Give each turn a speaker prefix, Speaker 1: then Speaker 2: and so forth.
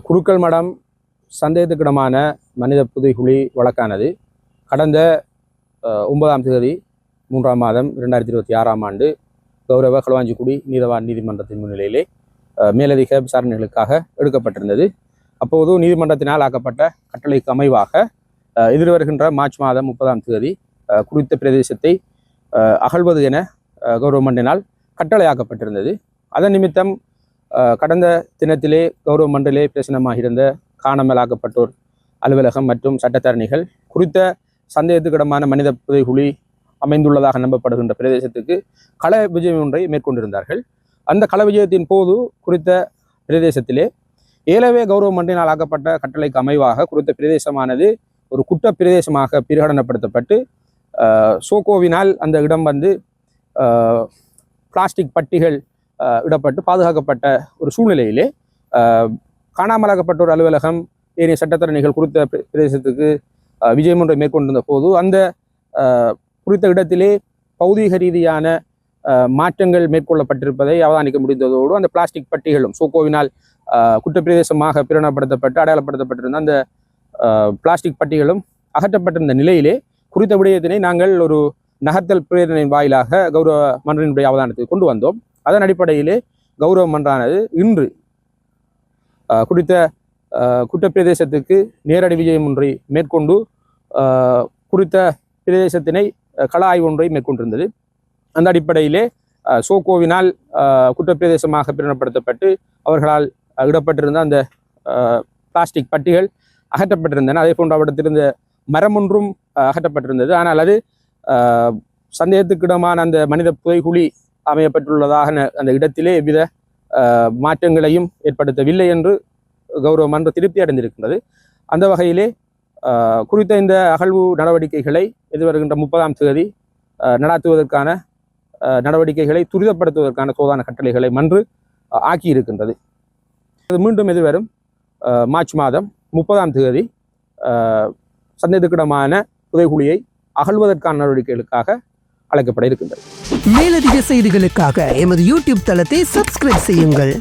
Speaker 1: குருக்கள் மடம் சந்தேகத்துக்கிடமான மனித புதைகுழி வழக்கானது கடந்த 9ஆம் தேதி 3ஆம் மாதம் 2026ஆம் ஆண்டு கௌரவ களுவாஞ்சிக்குடி நீதவான் நீதிமன்றத்தின் முன்னிலையிலே மேலதிக விசாரணைகளுக்காக எடுக்கப்பட்டிருந்தது. அப்போது நீதிமன்றத்தினால் ஆக்கப்பட்ட கட்டளைக்கு அமைவாக எதிர்வருகின்ற மார்ச் மாதம் 30ஆம் தேதி குறித்த பிரதேசத்தை அகழ்வது என கௌரவ மன்றினால் கட்டளையாக்கப்பட்டிருந்தது. அதன் நிமித்தம் கடந்த தினத்திலே கௌரவ மண்டலே பிரசனமாக இருந்த காணாமலாக்கப்பட்டோர் அலுவலகம் மற்றும் சட்டத்தரணிகள் குறித்த சந்தேகத்துக்கிடமான மனித புதைகுழி அமைந்துள்ளதாக நம்பப்படுகின்ற பிரதேசத்துக்கு கள விஜயம் ஒன்றை மேற்கொண்டிருந்தார்கள். அந்த கள விஜயத்தின் போது குறித்த பிரதேசத்திலே ஏலவே கௌரவ மன்றினால் ஆக்கப்பட்ட கட்டளைக்கு அமைவாக குறித்த பிரதேசமானது ஒரு குற்ற பிரதேசமாக பிரகடனப்படுத்தப்பட்டு சோகோவினால் அந்த இடம் வந்து பிளாஸ்டிக் பட்டிகள் இடப்பட்டு பாதுகாக்கப்பட்ட ஒரு சூழ்நிலையிலே காணாமலாக்கப்பட்டோர் அலுவலகம் ஏனைய சட்டத்தரணிகள் குறித்த பிரதேசத்துக்கு விஜயம் ஒன்றை மேற்கொண்டிருந்த போது அந்த குறித்த இடத்திலே பௌதீக ரீதியான மாற்றங்கள் மேற்கொள்ளப்பட்டிருப்பதை அவதானிக்க முடிந்ததோடு அந்த பிளாஸ்டிக் பட்டிகளும் சோகோவினால் குற்றப்பிரதேசமாக பிரகடனப்படுத்தப்பட்டு அடையாளப்படுத்தப்பட்டிருந்த அந்த பிளாஸ்டிக் பட்டிகளும் அகற்றப்பட்டிருந்த நிலையிலே குறித்த விடயத்தினை நாங்கள் ஒரு நகர்த்தல் பிரேரணையின் வாயிலாக கௌரவ மன்றினுடைய அவதானத்துக்கு கொண்டு வந்தோம். அதன் அடிப்படையிலே கௌரவ மன்றானது இன்று குறித்த குற்றப்பிரதேசத்துக்கு நேரடி விஜயம் ஒன்றை மேற்கொண்டு குறித்த பிரதேசத்தினை கள ஆய்வு ஒன்றை மேற்கொண்டிருந்தது. அந்த அடிப்படையிலே சோகோவினால் குற்றப்பிரதேசமாக பிரகடனப்படுத்தப்பட்டு அவர்களால் இடப்பட்டிருந்த அந்த பிளாஸ்டிக் பட்டிகள் அகற்றப்பட்டிருந்தன. அதே போன்ற அவரிடத்திலிருந்த மரம் ஒன்றும் அகற்றப்பட்டிருந்தது. ஆனால் அது சந்தேகத்துக்கிடமான அந்த மனித புதைகுழி அமையப்பட்டுள்ளதாக அந்த இடத்திலே எவ்வித மாற்றங்களையும் ஏற்படுத்தவில்லை என்று கௌரவ மன்றம் திருப்தி அடைந்திருக்கின்றது. அந்த வகையிலே குறித்த இந்த அகழ்வு நடவடிக்கைகளை எதிர்வருகின்ற 30ஆம் தேதி நடாத்துவதற்கான நடவடிக்கைகளை துரிதப்படுத்துவதற்கான சோதனை கட்டளைகளை மன்று ஆக்கியிருக்கின்றது. அது மீண்டும் எதிர்வரும் மார்ச் மாதம் 30ஆம் தேதி சந்தேகத்துக்கிடமான புதைகுழியை அகழ்வதற்கான நடவடிக்கைகளுக்காக அழைக்கப்பட இருக்கின்றது.
Speaker 2: மேலதிக செய்திகளுக்காக எமது யூடியூப் தளத்தை சப்ஸ்கிரைப் செய்யுங்கள்.